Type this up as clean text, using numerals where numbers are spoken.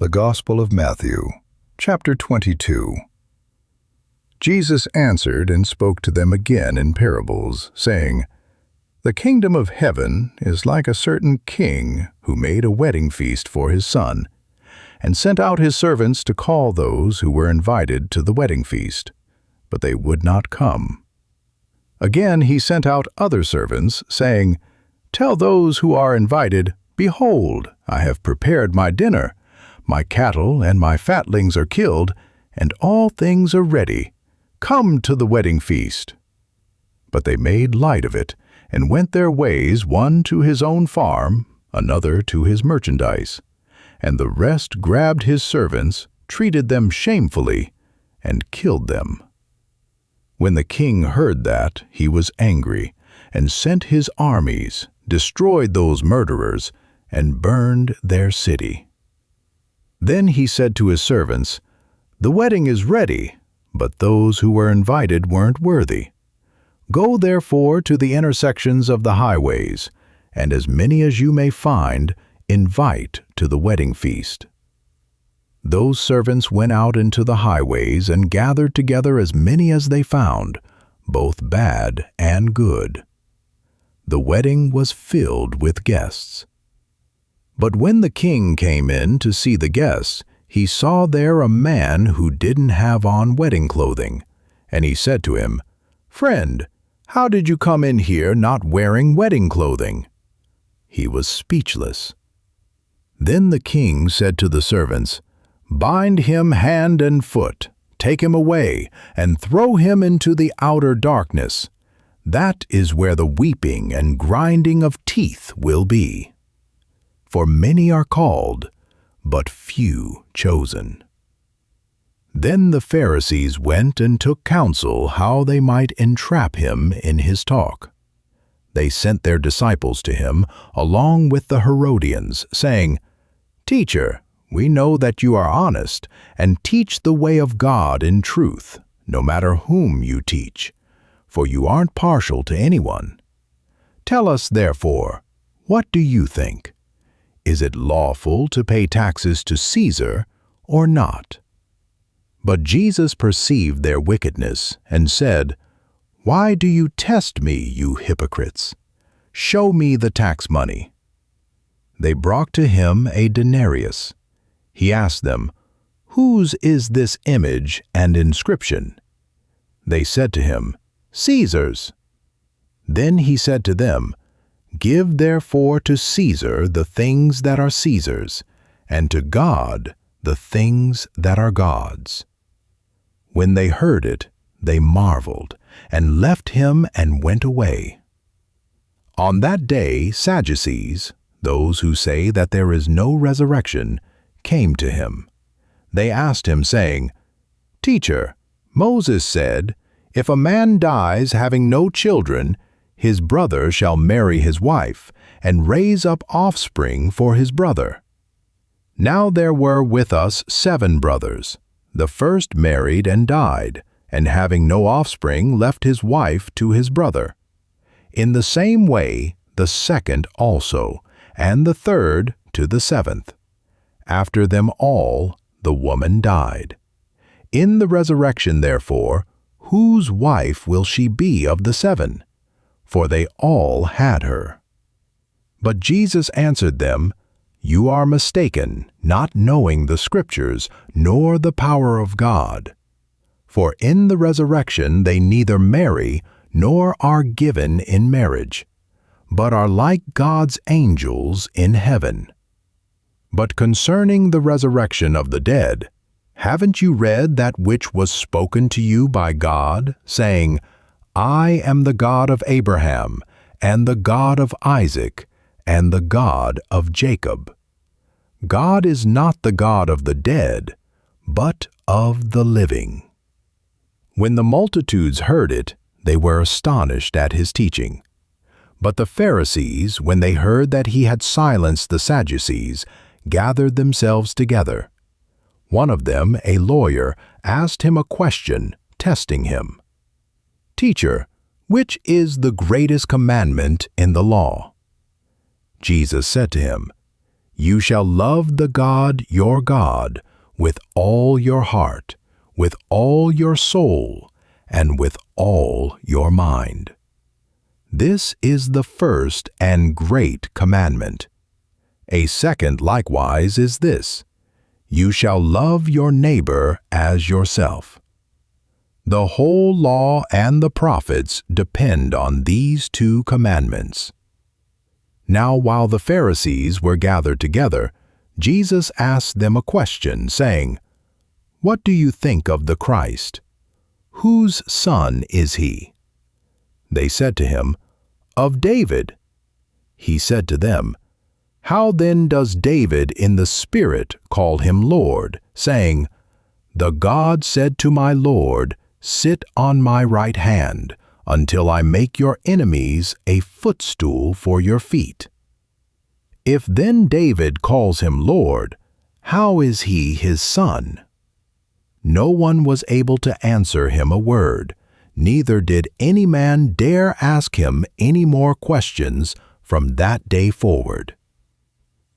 The Gospel of Matthew, chapter 22. Jesus answered and spoke to them again in parables, saying, The kingdom of heaven is like a certain king who made a wedding feast for his son, and sent out his servants to call those who were invited to the wedding feast, but they would not come. Again he sent out other servants, saying, Tell those who are invited, Behold, I have prepared my dinner. My cattle and my fatlings are killed, and all things are ready. Come to the wedding feast. But they made light of it, and went their ways, one to his own farm, another to his merchandise. And the rest grabbed his servants, treated them shamefully, and killed them. When the king heard that, he was angry, and sent his armies, destroyed those murderers, and burned their city. Then he said to his servants, The wedding is ready, but those who were invited weren't worthy. Go therefore to the intersections of the highways, and as many as you may find, invite to the wedding feast. Those servants went out into the highways and gathered together as many as they found, both bad and good. The wedding was filled with guests. But when the king came in to see the guests, he saw there a man who didn't have on wedding clothing, and he said to him, Friend, how did you come in here not wearing wedding clothing? He was speechless. Then the king said to the servants, Bind him hand and foot, take him away, and throw him into the outer darkness. That is where the weeping and grinding of teeth will be. For many are called, but few chosen. Then the Pharisees went and took counsel how they might entrap him in his talk. They sent their disciples to him, along with the Herodians, saying, Teacher, we know that you are honest, and teach the way of God in truth, no matter whom you teach, for you aren't partial to anyone. Tell us, therefore, what do you think? Is it lawful to pay taxes to Caesar or not? But Jesus perceived their wickedness and said, Why do you test me, you hypocrites? Show me the tax money. They brought to him a denarius. He asked them, Whose is this image and inscription? They said to him, Caesar's. Then he said to them, Give therefore to Caesar the things that are Caesar's, and to God the things that are God's. When they heard it, they marveled, and left him and went away. On that day Sadducees, those who say that there is no resurrection, came to him. They asked him, saying, Teacher, Moses said, If a man dies having no children, his brother shall marry his wife, and raise up offspring for his brother. Now there were with us 7 brothers. The first married and died, and having no offspring left his wife to his brother. In the same way the second also, and the third to the 7th. After them all the woman died. In the resurrection, therefore, whose wife will she be of the 7? For they all had her. But Jesus answered them, You are mistaken, not knowing the Scriptures, nor the power of God. For in the resurrection they neither marry, nor are given in marriage, but are like God's angels in heaven. But concerning the resurrection of the dead, haven't you read that which was spoken to you by God, saying, I am the God of Abraham, and the God of Isaac, and the God of Jacob. God is not the God of the dead, but of the living. When the multitudes heard it, they were astonished at his teaching. But the Pharisees, when they heard that he had silenced the Sadducees, gathered themselves together. One of them, a lawyer, asked him a question, testing him. Teacher, which is the greatest commandment in the law? Jesus said to him, You shall love the God your God with all your heart, with all your soul, and with all your mind. This is the first and great commandment. A second likewise is this: you shall love your neighbor as yourself. The whole law and the prophets depend on these two commandments. Now while the Pharisees were gathered together, Jesus asked them a question, saying, "What do you think of the Christ? Whose son is he?" They said to him, "Of David." He said to them, "How then does David in the Spirit call him Lord, saying, 'The God said to my Lord, sit on my right hand, until I make your enemies a footstool for your feet'? If then David calls him Lord, how is he his son?" No one was able to answer him a word, neither did any man dare ask him any more questions from that day forward.